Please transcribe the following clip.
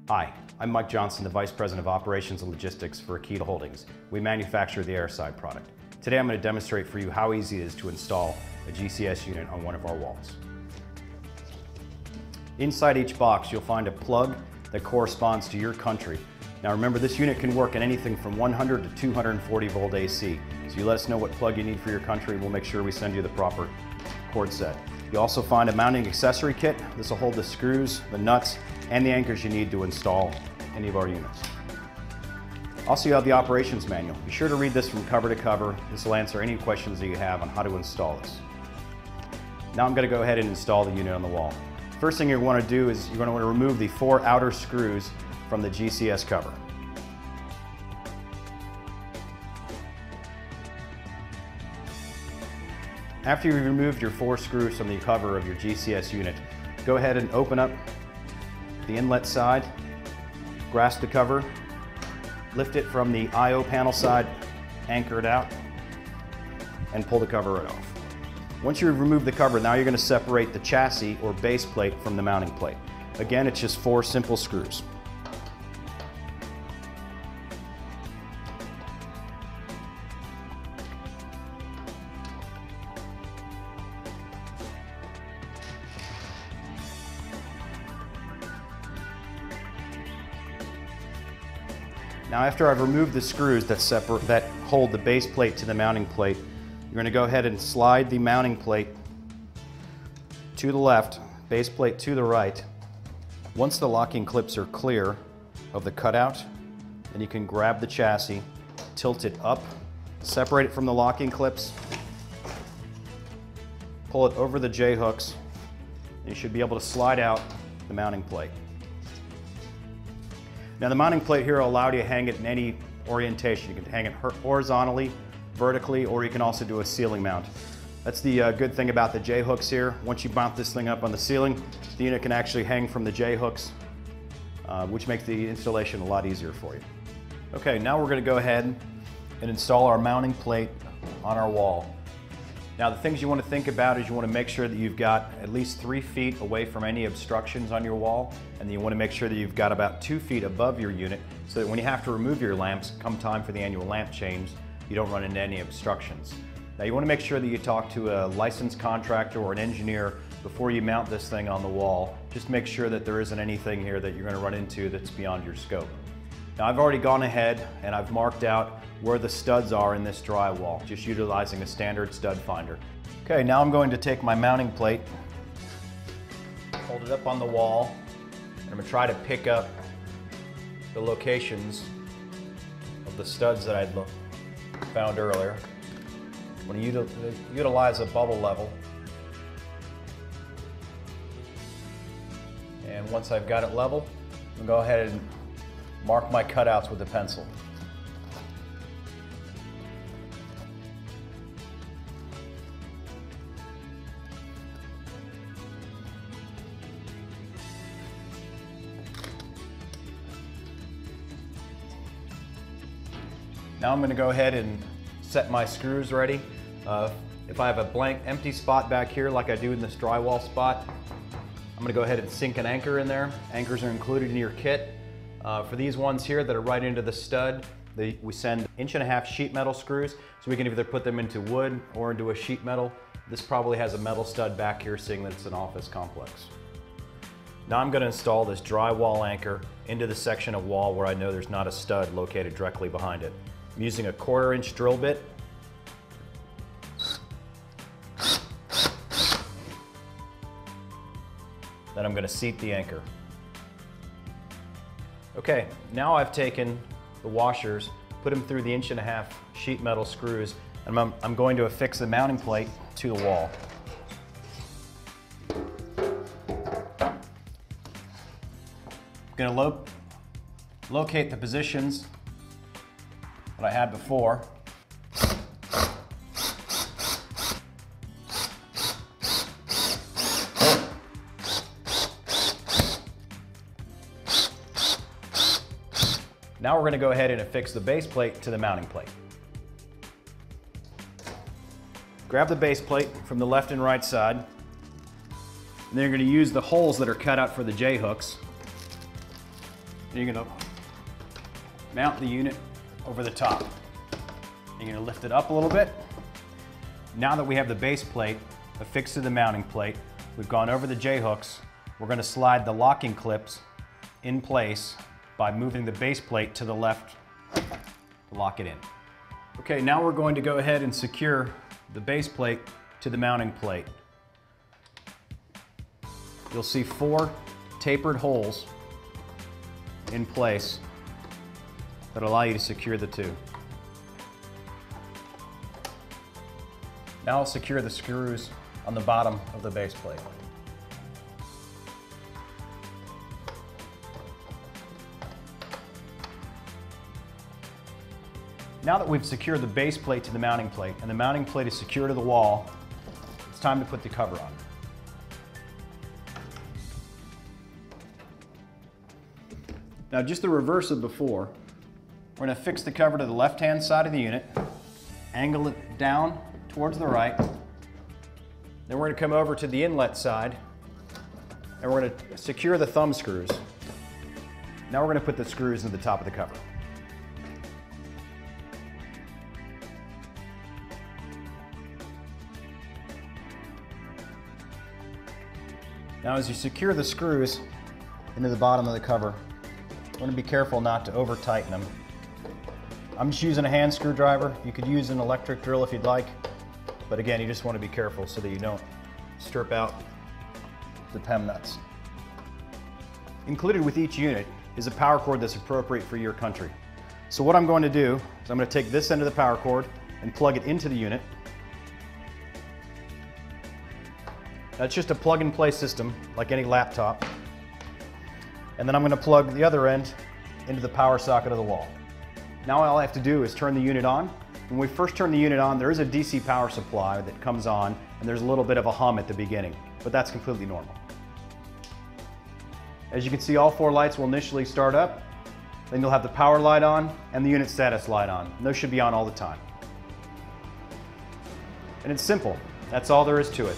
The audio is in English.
Hi, I'm Mike Johnson, the Vice President of Operations and Logistics for Akita Holdings. We manufacture the Airocide product. Today I'm going to demonstrate for you how easy it is to install a GCS unit on one of our walls. Inside each box you'll find a plug that corresponds to your country. Now remember, this unit can work in anything from 100 to 240 volt AC. So you let us know what plug you need for your country and we'll make sure we send you the proper cord set. You'll also find a mounting accessory kit. This will hold the screws, the nuts, and the anchors you need to install any of our units. Also, you have the operations manual. Be sure to read this from cover to cover. This will answer any questions that you have on how to install this. Now I'm going to go ahead and install the unit on the wall. First thing you want to do is you're going to want to remove the 4 outer screws from the GCS cover. After you've removed your 4 screws from the cover of your GCS unit, go ahead and open up the inlet side, grasp the cover, lift it from the I/O panel side, anchor it out, and pull the cover right off. Once you've removed the cover, now you're going to separate the chassis or base plate from the mounting plate. Again, it's just 4 simple screws. Now after I've removed the screws that hold the base plate to the mounting plate, you're going to go ahead and slide the mounting plate to the left, base plate to the right. Once the locking clips are clear of the cutout, then you can grab the chassis, tilt it up, separate it from the locking clips, pull it over the J-hooks, and you should be able to slide out the mounting plate. Now the mounting plate here will allow you to hang it in any orientation. You can hang it horizontally, vertically, or you can also do a ceiling mount. That's the good thing about the J-hooks here. Once you mount this thing up on the ceiling, the unit can actually hang from the J-hooks, which makes the installation a lot easier for you. Okay, now we're going to go ahead and install our mounting plate on our wall. Now the things you want to think about is you want to make sure that you've got at least 3 feet away from any obstructions on your wall, and then you want to make sure that you've got about 2 feet above your unit so that when you have to remove your lamps come time for the annual lamp change, you don't run into any obstructions. Now you want to make sure that you talk to a licensed contractor or an engineer before you mount this thing on the wall. Just make sure that there isn't anything here that you're going to run into that's beyond your scope. Now I've already gone ahead and I've marked out where the studs are in this drywall, just utilizing a standard stud finder. Okay, now I'm going to take my mounting plate, hold it up on the wall, and I'm going to try to pick up the locations of the studs that I'd found earlier. I'm going to utilize a bubble level. And once I've got it level, I'm going to go ahead and mark my cutouts with a pencil. Now I'm going to go ahead and set my screws ready. If I have a blank empty spot back here like I do in this drywall spot, I'm going to go ahead and sink an anchor in there. Anchors are included in your kit. For these ones here that are right into the stud, we send 1.5-inch sheet metal screws, so we can either put them into wood or into a sheet metal. This probably has a metal stud back here, seeing that it's an office complex. Now I'm going to install this drywall anchor into the section of wall where I know there's not a stud located directly behind it. I'm using a 1/4-inch drill bit. Then I'm going to seat the anchor. Okay, now I've taken the washers, put them through the 1.5-inch sheet metal screws, and I'm going to affix the mounting plate to the wall. I'm going to locate the positions that I had before. Now we're going to go ahead and affix the base plate to the mounting plate. Grab the base plate from the left and right side, and then you're going to use the holes that are cut out for the J-hooks And you're gonna mount the unit over the top. You're gonna lift it up a little bit. Now that we have the base plate affixed to the mounting plate, we've gone over the J-hooks. We're gonna slide the locking clips in place by moving the base plate to the left to lock it in. Okay, now we're going to go ahead and secure the base plate to the mounting plate. You'll see 4 tapered holes in place that allow you to secure the two. Now I'll secure the screws on the bottom of the base plate. Now that we've secured the base plate to the mounting plate and the mounting plate is secure to the wall, it's time to put the cover on. Now, just the reverse of before, we're going to fix the cover to the left-hand side of the unit, angle it down towards the right, then we're going to come over to the inlet side and we're going to secure the thumb screws. Now we're going to put the screws into the top of the cover. Now as you secure the screws into the bottom of the cover, I want to be careful not to over tighten them. I'm just using a hand screwdriver. You could use an electric drill if you'd like, but again, you just want to be careful so that you don't strip out the PEM nuts. Included with each unit is a power cord that's appropriate for your country. So what I'm going to do is I'm going to take this end of the power cord and plug it into the unit. That's just a plug-and-play system like any laptop. And then I'm going to plug the other end into the power socket of the wall. Now all I have to do is turn the unit on. When we first turn the unit on, there is a DC power supply that comes on, and there's a little bit of a hum at the beginning, but that's completely normal. As you can see, all 4 lights will initially start up, then you'll have the power light on and the unit status light on. And those should be on all the time. And it's simple. That's all there is to it.